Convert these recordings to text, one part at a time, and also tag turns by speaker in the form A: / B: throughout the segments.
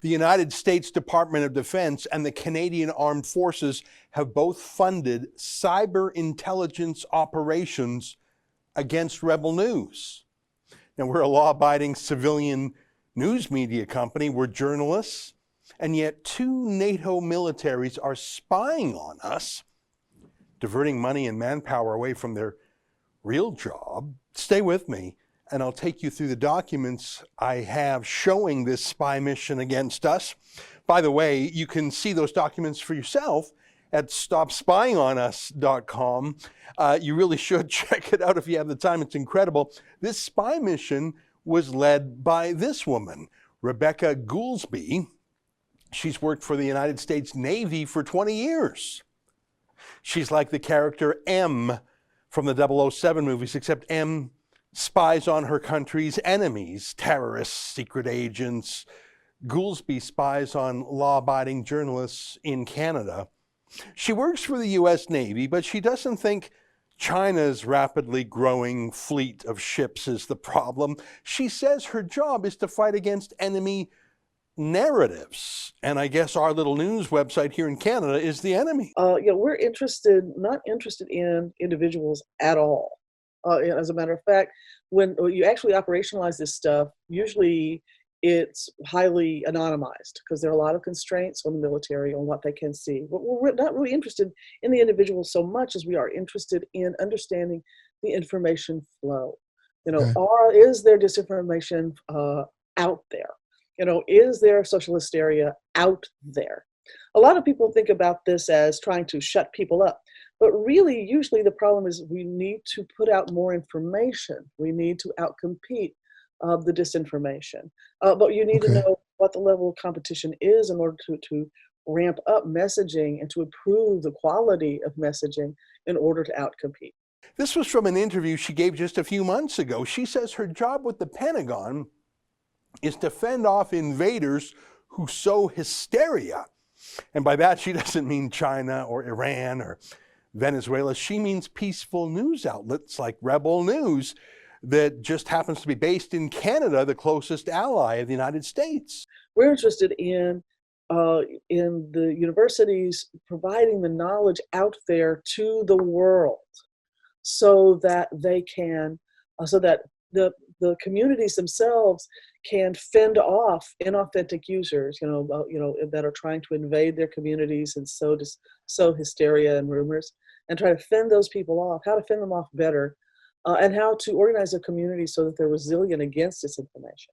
A: The United States Department of Defense and the Canadian Armed Forces have both funded cyber intelligence operations against rebel news. Now, we're a law-abiding civilian news media company. We're journalists, and yet 2 NATO militaries are spying on us, diverting money and manpower away from their real job. Stay with me, and I'll take you through the documents I have showing this spy mission against us. By the way, you can see those documents for yourself at stopspyingonus.com. You really should check it out if you have the time. It's incredible. This spy mission was led by this woman, Rebecca Goolsbee. She's worked for the United States Navy for 20 years. She's like the character M from the 007 movies, except M spies on her country's enemies, terrorists, secret agents. Goolsbee spies on law-abiding journalists in Canada. She works for the U.S. Navy, but she doesn't think China's rapidly growing fleet of ships is the problem. She says her job is to fight against enemy narratives. And I guess our little news website here in Canada is the enemy.
B: We're not interested in individuals at all. As a matter of fact, when you actually operationalize this stuff, usually it's highly anonymized because there are a lot of constraints on the military on what they can see. But we're not really interested in the individual so much as we are interested in understanding the information flow. Is there disinformation out there? Is there social hysteria out there? A lot of people think about this as trying to shut people up. But really, usually the problem is we need to put out more information. We need to outcompete the disinformation. But you need to know what the level of competition is in order to ramp up messaging and to improve the quality of messaging in order to outcompete.
A: This was from an interview she gave just a few months ago. She says her job with the Pentagon is to fend off invaders who sow hysteria. And by that, she doesn't mean China or Iran or Venezuela. She means peaceful news outlets like Rebel News that just happens to be based in Canada, the closest ally of the United States.
B: We're interested in the universities providing the knowledge out there to the world so that they can, so that the communities themselves can fend off inauthentic users, that are trying to invade their communities and sow hysteria and rumors, and try to fend those people off, how to fend them off better, and how to organize a community so that they're resilient against disinformation.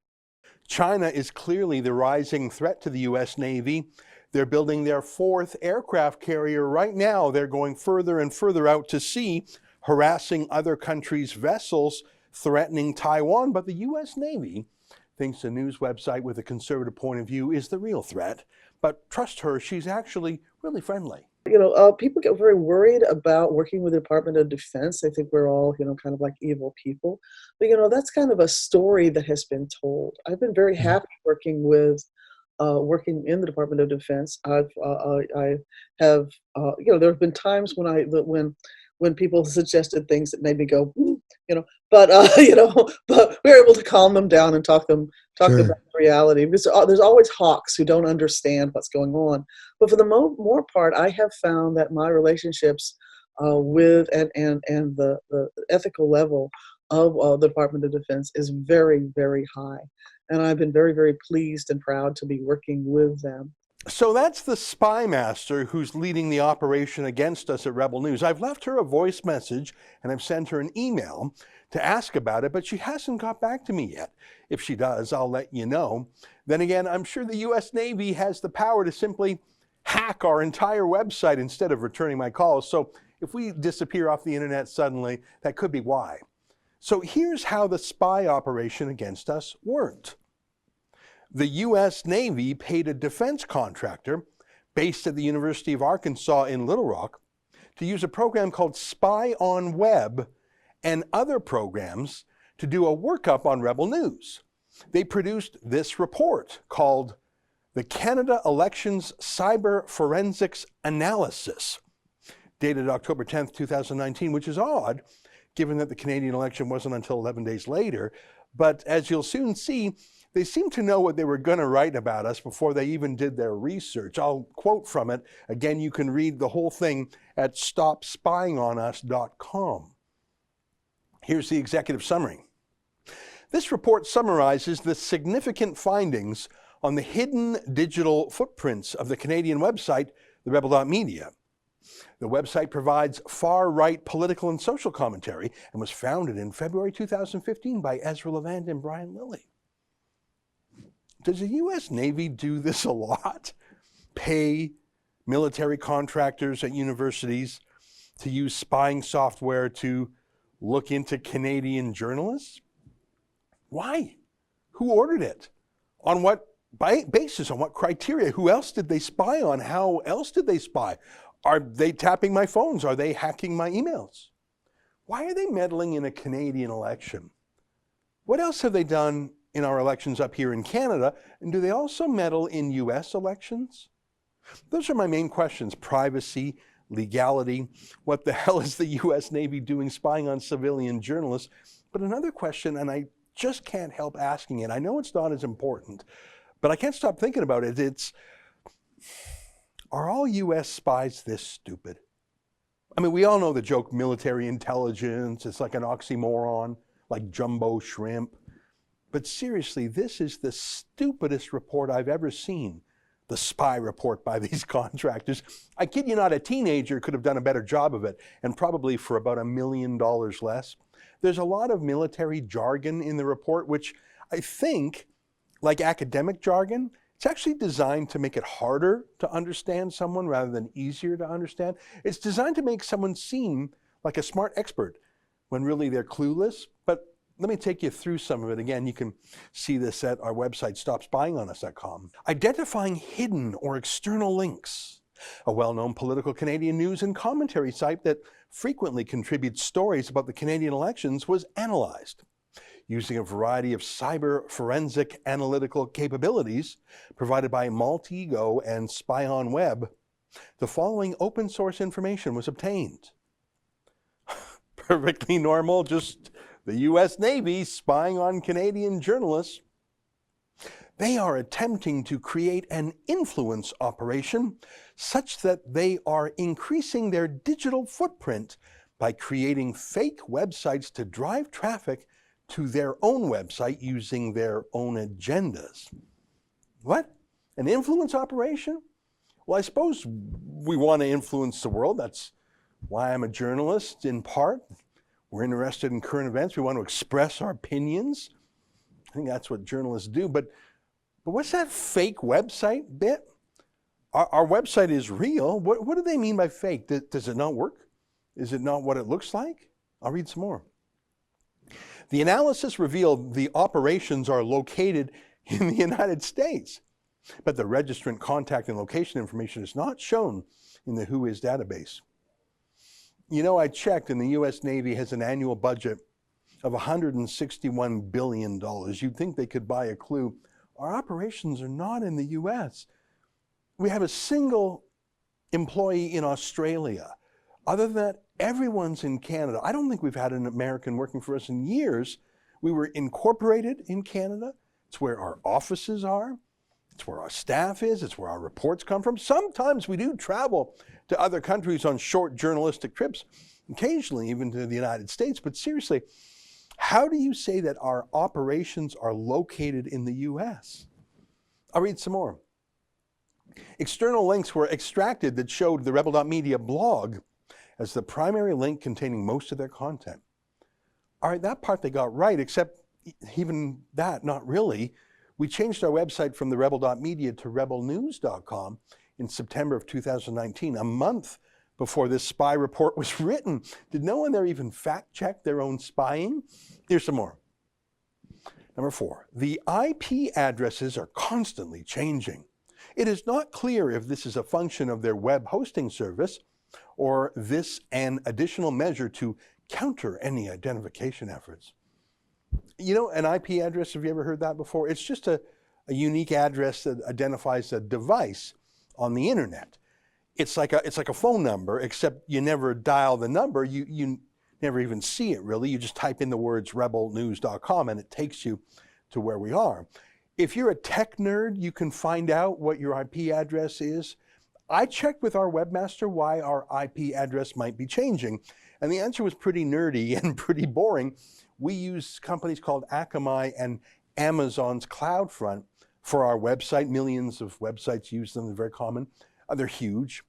A: China is clearly the rising threat to the U.S. Navy. They're building their 4th aircraft carrier right now. They're going further and further out to sea, harassing other countries' vessels, threatening Taiwan. But the U.S. Navy thinks a news website with a conservative point of view is the real threat. But trust her, she's actually really friendly.
B: People get very worried about working with the Department of Defense. They think we're all, kind of like evil people. But, that's kind of a story that has been told. I've been very happy working in the Department of Defense. I have, there have been times when people suggested things that made me go, but we're able to calm them down and talk them back to reality. Because there's always hawks who don't understand what's going on. But for the more part, I have found that my relationships with and the ethical level of the Department of Defense is very, very high. And I've been very, very pleased and proud to be working with them.
A: So that's the spy master who's leading the operation against us at Rebel News. I've left her a voice message and I've sent her an email to ask about it, but she hasn't got back to me yet. If she does, I'll let you know. Then again, I'm sure the U.S. Navy has the power to simply hack our entire website instead of returning my calls. So if we disappear off the internet suddenly, that could be why. So here's how the spy operation against us worked. The U.S. Navy paid a defense contractor based at the University of Arkansas in Little Rock to use a program called Spy on Web and other programs to do a workup on Rebel News. They produced this report called the Canada Elections Cyber Forensics Analysis, dated October 10th, 2019, which is odd, given that the Canadian election wasn't until 11 days later. But as you'll soon see, They seemed to know what they were going to write about us before they even did their research. I'll quote from it. Again, you can read the whole thing at stopspyingonus.com. Here's the executive summary. This report summarizes the significant findings on the hidden digital footprints of the Canadian website, the Rebel.media. The website provides far-right political and social commentary and was founded in February 2015 by Ezra Levant and Brian Lilly. Does the U.S. Navy do this a lot? Pay military contractors at universities to use spying software to look into Canadian journalists? Why? Who ordered it? On what basis? On what criteria? Who else did they spy on? How else did they spy? Are they tapping my phones? Are they hacking my emails? Why are they meddling in a Canadian election? What else have they done in our elections up here in Canada? And do they also meddle in U.S. elections? Those are my main questions: privacy, legality. What the hell is the U.S. Navy doing spying on civilian journalists? But another question, and I just can't help asking it. I know it's not as important, but I can't stop thinking about it. It's, are all U.S. spies this stupid? I mean, we all know the joke military intelligence. It's like an oxymoron, like jumbo shrimp. But seriously, this is the stupidest report I've ever seen. The spy report by these contractors. I kid you not, a teenager could have done a better job of it, and probably for about $1 million less. There's a lot of military jargon in the report, which I think, like academic jargon, it's actually designed to make it harder to understand someone rather than easier to understand. It's designed to make someone seem like a smart expert when really they're clueless. But let me take you through some of it. Again, you can see this at our website, stopspyingonus.com. Identifying hidden or external links. A well-known political Canadian news and commentary site that frequently contributes stories about the Canadian elections was analyzed. Using a variety of cyber forensic analytical capabilities provided by Maltego and SpyOnWeb, the following open source information was obtained. Perfectly normal, just the U.S. Navy spying on Canadian journalists. They are attempting to create an influence operation such that they are increasing their digital footprint by creating fake websites to drive traffic to their own website using their own agendas. What? An influence operation? Well, I suppose we want to influence the world. That's why I'm a journalist, in part. We're interested in current events. We want to express our opinions. I think that's what journalists do. But what's that fake website bit? Our website is real. What do they mean by fake? Does it not work? Is it not what it looks like? I'll read some more. The analysis revealed the operations are located in the United States, but the registrant contact and location information is not shown in the WHOIS database. You know, I checked, and the U.S. Navy has an annual budget of $161 billion. You'd think they could buy a clue. Our operations are not in the U.S. We have a single employee in Australia. Other than that, everyone's in Canada. I don't think we've had an American working for us in years. We were incorporated in Canada. It's where our offices are. It's where our staff is. It's where our reports come from. Sometimes we do travel to other countries on short journalistic trips, occasionally even to the United States. But seriously, how do you say that our operations are located in the U.S.? I'll read some more. External links were extracted that showed the Rebel.media blog as the primary link containing most of their content. All right, that part they got right, except even that, not really. We changed our website from the Rebel.media to rebelnews.com in September of 2019, a month before this spy report was written. Did no one there even fact-check their own spying? Here's some more. Number 4, the IP addresses are constantly changing. It is not clear if this is a function of their web hosting service or this an additional measure to counter any identification efforts. You know, an IP address, have you ever heard that before? It's just a unique address that identifies a device on the internet. It's like a phone number, except you never dial the number. You never even see it, really. You just type in the words rebelnews.com and it takes you to where we are. If you're a tech nerd, you can find out what your IP address is. I checked with our webmaster why our IP address might be changing, and the answer was pretty nerdy and pretty boring. We use companies called Akamai and Amazon's CloudFront for our website. Millions of websites use them, they're very common. They're huge.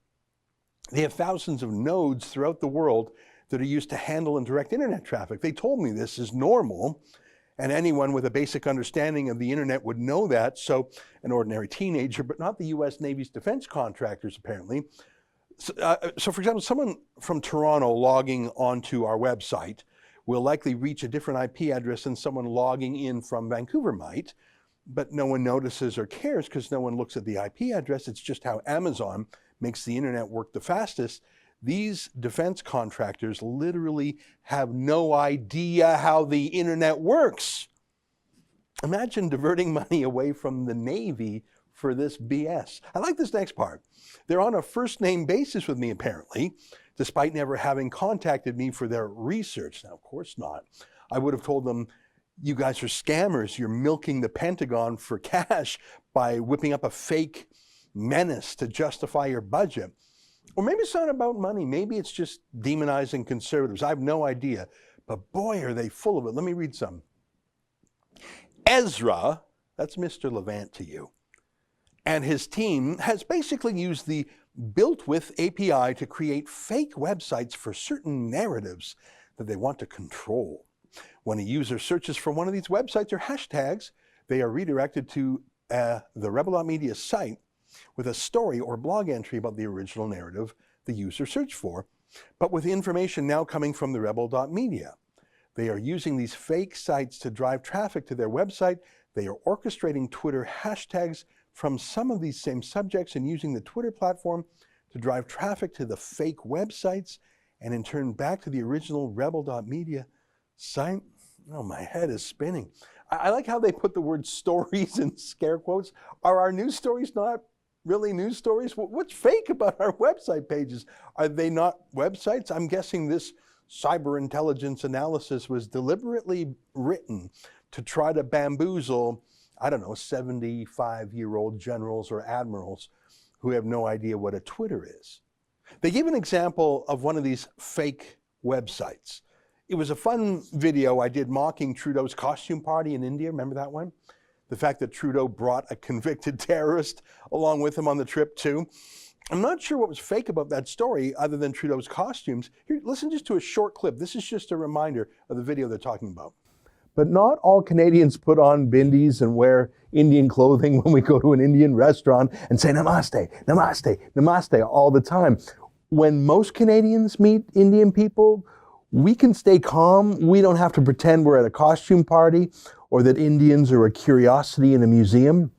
A: They have thousands of nodes throughout the world that are used to handle and direct internet traffic. They told me this is normal, and anyone with a basic understanding of the internet would know that, so an ordinary teenager, but not the U.S. Navy's defense contractors, apparently. So for example, someone from Toronto logging onto our website will likely reach a different IP address than someone logging in from Vancouver might, but no one notices or cares because no one looks at the IP address. It's just how Amazon makes the internet work the fastest. These defense contractors literally have no idea how the internet works. Imagine diverting money away from the Navy for this BS. I like this next part. They're on a first name basis with me, apparently, despite never having contacted me for their research. Now, of course not. I would have told them, you guys are scammers. You're milking the Pentagon for cash by whipping up a fake menace to justify your budget. Or maybe it's not about money. Maybe it's just demonizing conservatives. I have no idea. But boy, are they full of it. Let me read some. Ezra, that's Mr. Levant to you, and his team has basically used the built-with API to create fake websites for certain narratives that they want to control. When a user searches for one of these websites or hashtags, they are redirected to the Rebel.media site with a story or blog entry about the original narrative the user searched for, but with information now coming from the Rebel.media. They are using these fake sites to drive traffic to their website. They are orchestrating Twitter hashtags from some of these same subjects and using the Twitter platform to drive traffic to the fake websites and in turn back to the original Rebel.media site. Oh, my head is spinning. I like how they put the word stories in scare quotes. Are our news stories not really news stories? What's fake about our website pages? Are they not websites? I'm guessing this cyber intelligence analysis was deliberately written to try to bamboozle, I don't know, 75-year-old generals or admirals who have no idea what a Twitter is. They gave an example of one of these fake websites. It was a fun video I did mocking Trudeau's costume party in India. Remember that one? The fact that Trudeau brought a convicted terrorist along with him on the trip too. I'm not sure what was fake about that story other than Trudeau's costumes. Here, listen just to a short clip. This is just a reminder of the video they're talking about. But not all Canadians put on bindis and wear Indian clothing when we go to an Indian restaurant and say namaste, namaste, namaste all the time. When most Canadians meet Indian people, we can stay calm. We don't have to pretend we're at a costume party or that Indians are a curiosity in a museum.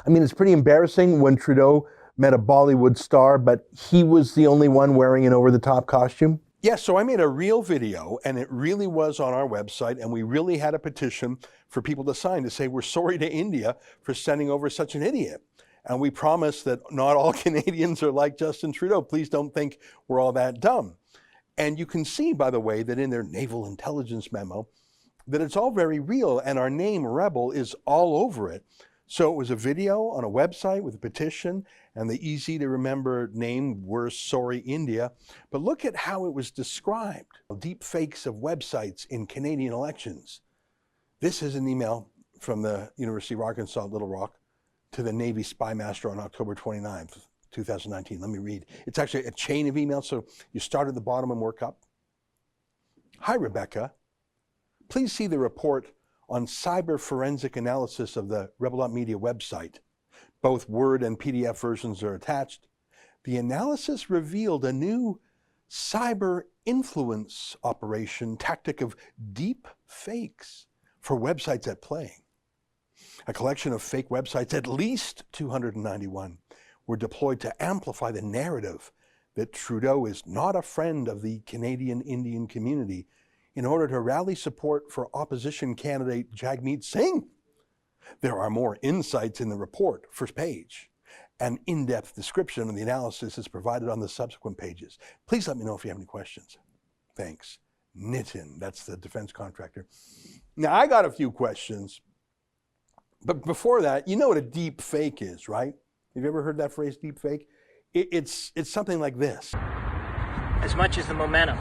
A: I mean, it's pretty embarrassing when Trudeau met a Bollywood star, but he was the only one wearing an over-the-top costume. Yes, so I made a real video, and it really was on our website, and we really had a petition for people to sign to say we're sorry to India for sending over such an idiot. And we promise that not all Canadians are like Justin Trudeau. Please don't think we're all that dumb. And you can see, by the way, that in their naval intelligence memo, that it's all very real, and our name, Rebel, is all over it. So it was a video on a website with a petition and the easy to remember name, We're Sorry India. But look at how it was described. Deep fakes of websites in Canadian elections. This is an email from the University of Arkansas, Little Rock, to the Navy spy master on October 29th, 2019. Let me read. It's actually a chain of emails, so you start at the bottom and work up. Hi, Rebecca. Please see the report on cyber forensic analysis of the Rebel.media website. Both Word and PDF versions are attached. The analysis revealed a new cyber influence operation tactic of deep fakes for websites at play. A collection of fake websites, at least 291, were deployed to amplify the narrative that Trudeau is not a friend of the Canadian Indian community in order to rally support for opposition candidate Jagmeet Singh. There are more insights in the report, first page. An in-depth description of the analysis is provided on the subsequent pages. Please let me know if you have any questions. Thanks. Nitin, that's the defense contractor. Now, I got a few questions, But before that, you know what a deep fake is, right? Have you ever heard that phrase, deep fake? It's something like this.
C: As much as the momentum.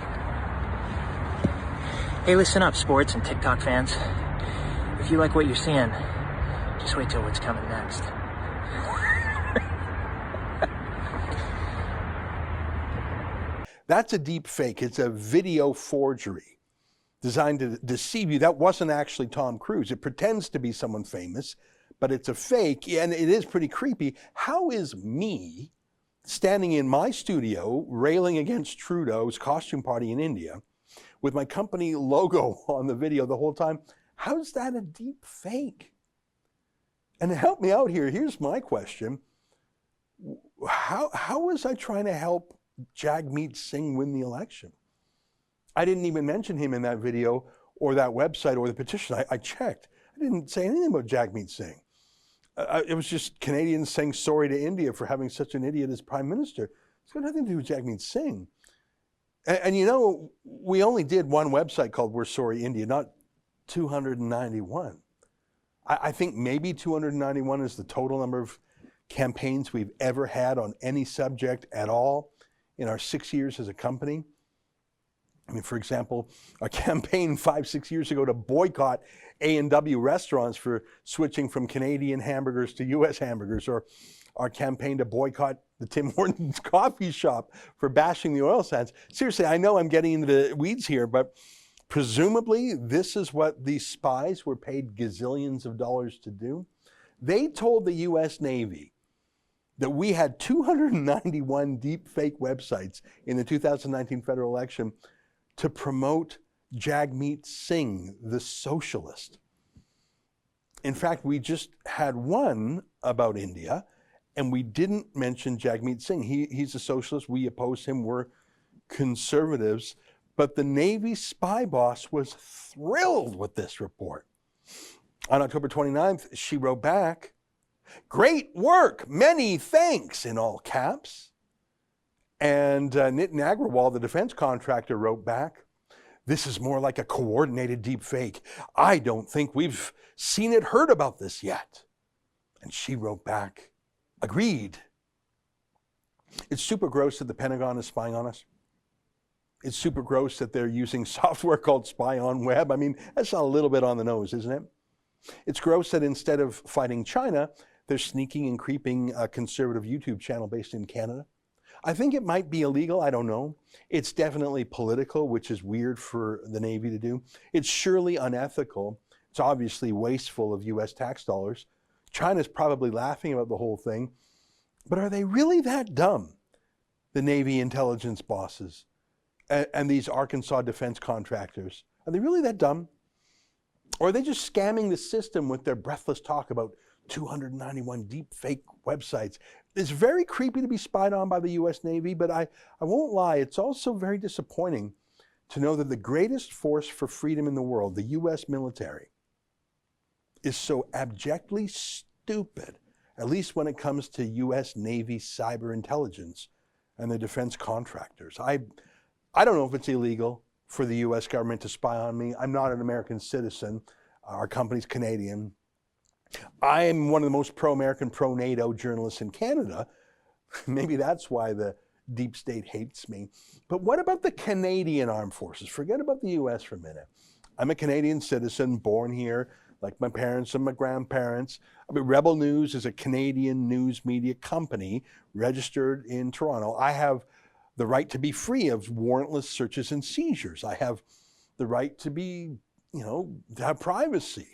C: Hey, listen up, sports and TikTok fans. If you like what you're seeing, just wait till what's coming next.
A: That's a deep fake. It's a video forgery designed to deceive you. That wasn't actually Tom Cruise. It pretends to be someone famous, but it's a fake, and it is pretty creepy. How is me standing in my studio railing against Trudeau's costume party in India with my company logo on the video the whole time? How's that a deep fake? And to help me out here, here's my question. How was I trying to help Jagmeet Singh win the election? I didn't even mention him in that video or that website or the petition. I checked. I didn't say anything about Jagmeet Singh. It was just Canadians saying sorry to India for having such an idiot as Prime Minister. It's got nothing to do with Jagmeet Singh. And you know, we only did one website called We're Sorry India, not 291. I think maybe 291 is the total number of campaigns we've ever had on any subject at all in our 6 years as a company. I mean, for example, our campaign 5-6 years ago to boycott A&W restaurants for switching from Canadian hamburgers to U.S. hamburgers, or our campaign to boycott the Tim Hortons coffee shop for bashing the oil sands. Seriously, I know I'm getting into the weeds here, but presumably this is what these spies were paid gazillions of dollars to do. They told the U.S. Navy that we had 291 deep fake websites in the 2019 federal election to promote Jagmeet Singh, the socialist. In fact, we just had one about India, and we didn't mention Jagmeet Singh. He's a socialist. We oppose him. We're conservatives. But the Navy spy boss was thrilled with this report. On October 29th, she wrote back, "Great work, many thanks," in all caps. And Nitin Agrawal, the defense contractor, wrote back, "This is more like a coordinated deep fake. I don't think we've seen it, heard about this yet." And she wrote back, "Agreed." It's super gross that the Pentagon is spying on us. It's super gross that they're using software called Spy on Web. I mean, that's a little bit on the nose, isn't it? It's gross that instead of fighting China, they're sneaking and creeping a conservative YouTube channel based in Canada. I think it might be illegal, I don't know. It's definitely political, which is weird for the Navy to do. It's surely unethical. It's obviously wasteful of US tax dollars. China's probably laughing about the whole thing. But are they really that dumb, the Navy intelligence bosses and these Arkansas defense contractors? Are they really that dumb? Or are they just scamming the system with their breathless talk about 291 deep fake websites? It's very creepy to be spied on by the US Navy, but I won't lie, it's also very disappointing to know that the greatest force for freedom in the world, the US military, is so abjectly stupid, at least when it comes to US Navy cyber intelligence and the defense contractors. I don't know if it's illegal for the US government to spy on me. I'm not an American citizen. Our company's Canadian. I'm one of the most pro-American, pro-NATO journalists in Canada. Maybe that's why the deep state hates me. But what about the Canadian Armed Forces? Forget about the US for a minute. I'm a Canadian citizen, born here, like my parents and my grandparents. I mean, Rebel News is a Canadian news media company registered in Toronto. I have the right to be free of warrantless searches and seizures. I have the right to be, to have privacy.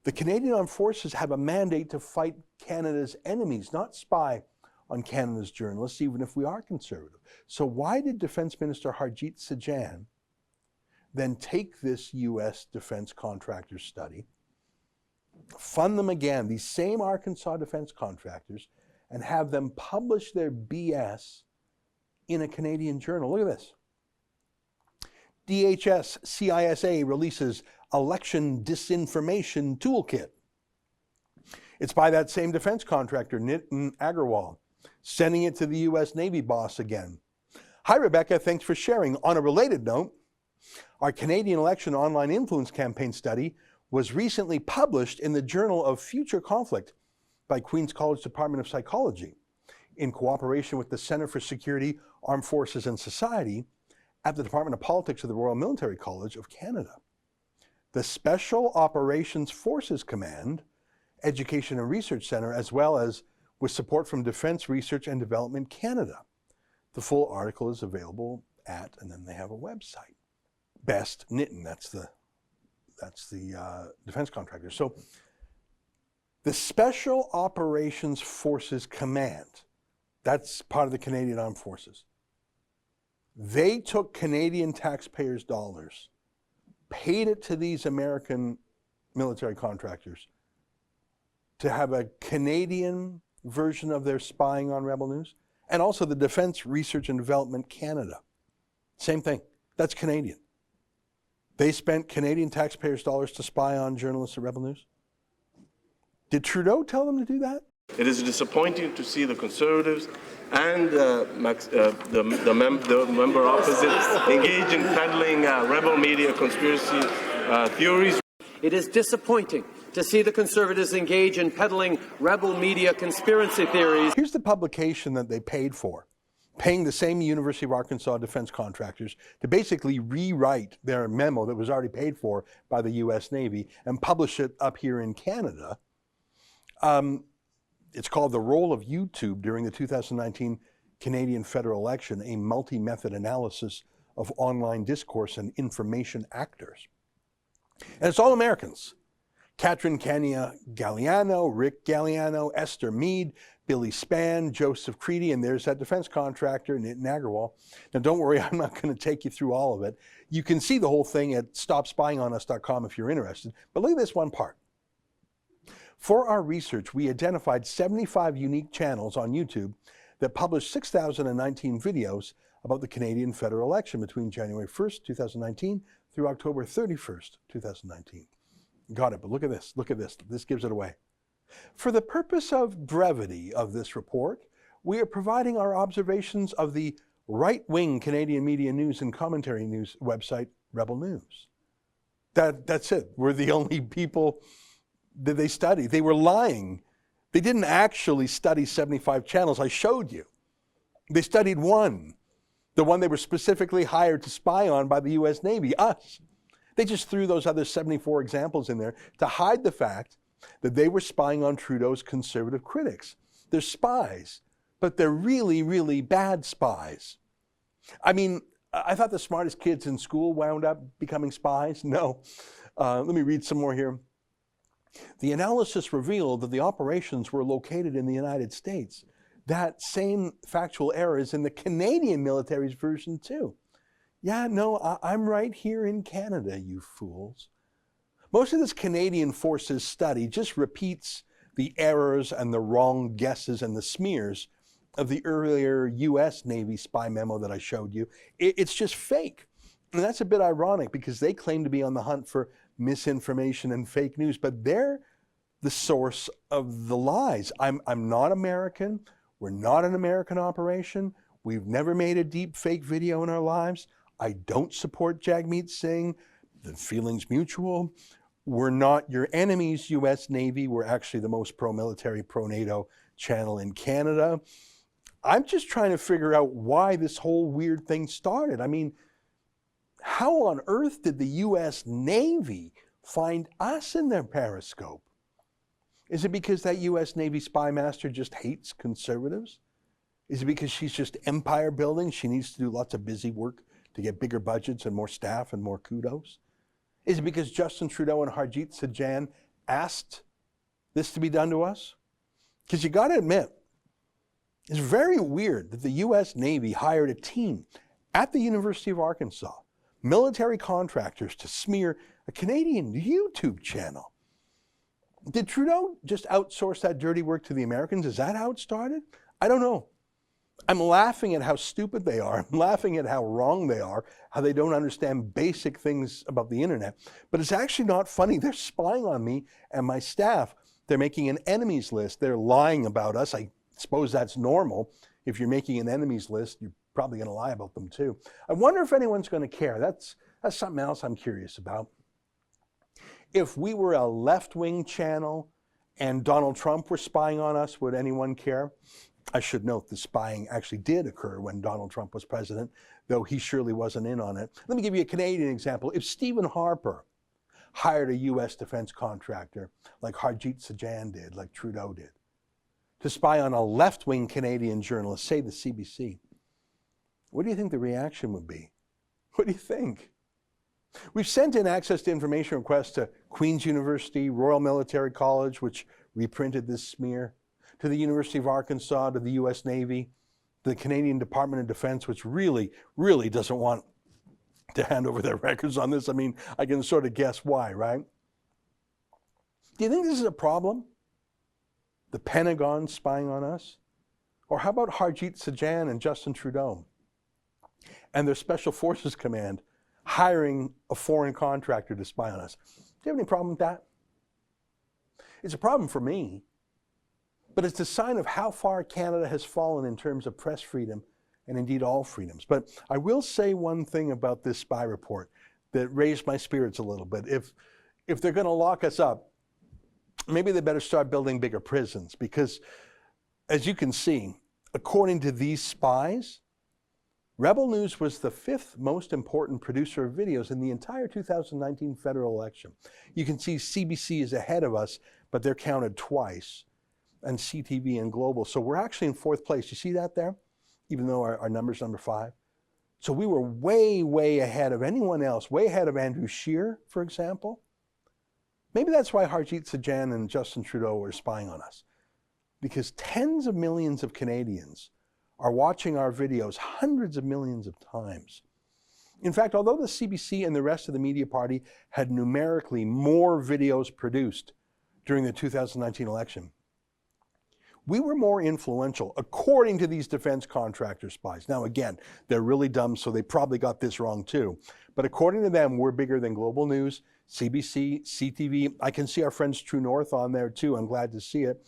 A: The Canadian Armed Forces have a mandate to fight Canada's enemies, not spy on Canada's journalists, even if we are conservative. So why did Defense Minister Harjit Sajjan then take this US defense contractor study, fund them again, these same Arkansas defense contractors, and have them publish their BS in a Canadian journal? Look at this. DHS CISA releases election disinformation toolkit. It's by that same defense contractor, Nitin Agrawal, sending it to the US Navy boss again. "Hi, Rebecca, thanks for sharing. On a related note, our Canadian election online influence campaign study was recently published in the Journal of Future Conflict by Queen's College Department of Psychology in cooperation with the Center for Security, Armed Forces and Society at the Department of Politics of the Royal Military College of Canada. The Special Operations Forces Command, Education and Research Center, as well as with support from Defense Research and Development Canada. The full article is available at, and then they have a website, Best Knitting, that's the defense contractor. So the Special Operations Forces Command, that's part of the Canadian Armed Forces. They took Canadian taxpayers' dollars, paid it to these American military contractors to have a Canadian version of their spying on Rebel News, and also the Defense Research and Development Canada. Same thing, that's Canadian. They spent Canadian taxpayers' dollars to spy on journalists at Rebel News. Did Trudeau tell them to do that?
D: It is disappointing to see the Conservatives and the member opposites engage in peddling rebel media conspiracy theories.
E: It is disappointing to see the Conservatives engage in peddling rebel media conspiracy theories.
A: Here's the publication that they paid for, paying the same University of Arkansas defense contractors to basically rewrite their memo that was already paid for by the U.S. Navy and publish it up here in Canada. It's called The Role of YouTube During the 2019 Canadian Federal Election, a multi-method analysis of online discourse and information actors. And it's all Americans. Catherine Kenya Galliano, Rick Galliano, Esther Mead, Billy Spann, Joseph Creedy, and there's that defense contractor, Nitin Agarwal. Now don't worry, I'm not going to take you through all of it. You can see the whole thing at stopspyingonus.com if you're interested. But look at this one part. For our research, we identified 75 unique channels on YouTube that published 6,019 videos about the Canadian federal election between January 1st, 2019 through October 31st, 2019. Got it, but look at this, this gives it away. For the purpose of brevity of this report, we are providing our observations of the right-wing Canadian media news and commentary news website, Rebel News. That's it. We're the only people that they study. They were lying. They didn't actually study 75 channels. I showed you. They studied one, the one they were specifically hired to spy on by the U.S. Navy, us. They just threw those other 74 examples in there to hide the fact that they were spying on Trudeau's conservative critics. They're spies, but they're really, really bad spies. I mean, I thought the smartest kids in school wound up becoming spies. No. Let me read some more here. The analysis revealed that the operations were located in the United States. That same factual error is in the Canadian military's version too. Yeah, no, I'm right here in Canada, you fools. Most of this Canadian forces study just repeats the errors and the wrong guesses and the smears of the earlier U.S. Navy spy memo that I showed you. It's just fake. And that's a bit ironic because they claim to be on the hunt for misinformation and fake news, but they're the source of the lies. I'm not American. We're not an American operation. We've never made a deep fake video in our lives. I don't support Jagmeet Singh. The feeling's mutual. We're not your enemies, U.S. Navy. We're actually the most pro-military, pro-NATO channel in Canada. I'm just trying to figure out why this whole weird thing started. I mean, how on earth did the U.S. Navy find us in their periscope? Is it because that U.S. Navy spy master just hates conservatives? Is it because she's just empire building? She needs to do lots of busy work to get bigger budgets and more staff and more kudos? Is it because Justin Trudeau and Harjit Sajjan asked this to be done to us? Because you got to admit, it's very weird that the U.S. Navy hired a team at the University of Arkansas, military contractors, to smear a Canadian YouTube channel. Did Trudeau just outsource that dirty work to the Americans? Is that how it started? I don't know. I'm laughing at how stupid they are. I'm laughing at how wrong they are, how they don't understand basic things about the internet. But it's actually not funny. They're spying on me and my staff. They're making an enemies list. They're lying about us. I suppose that's normal. If you're making an enemies list, you're probably going to lie about them too. I wonder if anyone's going to care. That's something else I'm curious about. If we were a left-wing channel and Donald Trump were spying on us, would anyone care? I should note the spying actually did occur when Donald Trump was president, though he surely wasn't in on it. Let me give you a Canadian example. If Stephen Harper hired a U.S. defense contractor like Harjit Sajjan did, like Trudeau did, to spy on a left-wing Canadian journalist, say the CBC, what do you think the reaction would be? What do you think? We've sent in access to information requests to Queen's University, Royal Military College, which reprinted this smear, to the University of Arkansas, to the U.S. Navy, the Canadian Department of Defense, which really doesn't want to hand over their records on this. I mean, I can sort of guess why, right? Do you think this is a problem? The Pentagon spying on us? Or how about Harjit Sajjan and Justin Trudeau and their Special Forces Command hiring a foreign contractor to spy on us? Do you have any problem with that? It's a problem for me, but it's a sign of how far Canada has fallen in terms of press freedom and indeed all freedoms. But I will say one thing about this spy report that raised my spirits a little bit. If they're going to lock us up, maybe they better start building bigger prisons, because as you can see, according to these spies, Rebel News was the 5th most important producer of videos in the entire 2019 federal election. You can see CBC is ahead of us, but they're counted twice, and CTV and Global. So we're actually in 4th place. You see that there? Even though our number's number 5. So we were way ahead of anyone else, way ahead of Andrew Scheer, for example. Maybe that's why Harjit Sajjan and Justin Trudeau are spying on us, because tens of millions of Canadians are watching our videos hundreds of millions of times. In fact, although the CBC and the rest of the media party had numerically more videos produced during the 2019 election, we were more influential, according to these defense contractor spies. Now, again, they're really dumb, so they probably got this wrong too. But according to them, we're bigger than Global News, CBC, CTV. I can see our friends True North on there too. I'm glad to see it.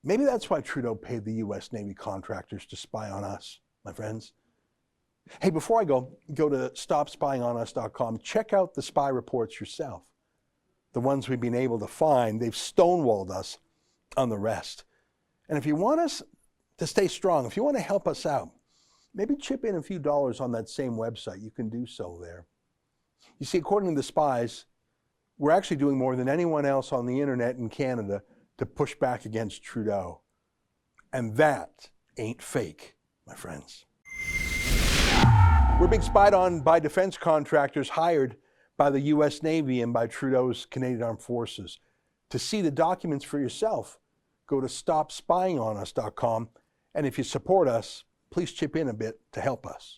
A: Maybe that's why Trudeau paid the U.S. Navy contractors to spy on us, my friends. Hey, before I go to stopspyingonus.com. Check out the spy reports yourself. The ones we've been able to find, they've stonewalled us on the rest. And if you want us to stay strong, if you want to help us out, maybe chip in a few dollars on that same website. You can do so there. You see, according to the spies, we're actually doing more than anyone else on the internet in Canada to push back against Trudeau. And that ain't fake, my friends. We're being spied on by defense contractors hired by the U.S. Navy and by Trudeau's Canadian Armed Forces. To see the documents for yourself, go to stopspyingonus.com. And if you support us, please chip in a bit to help us.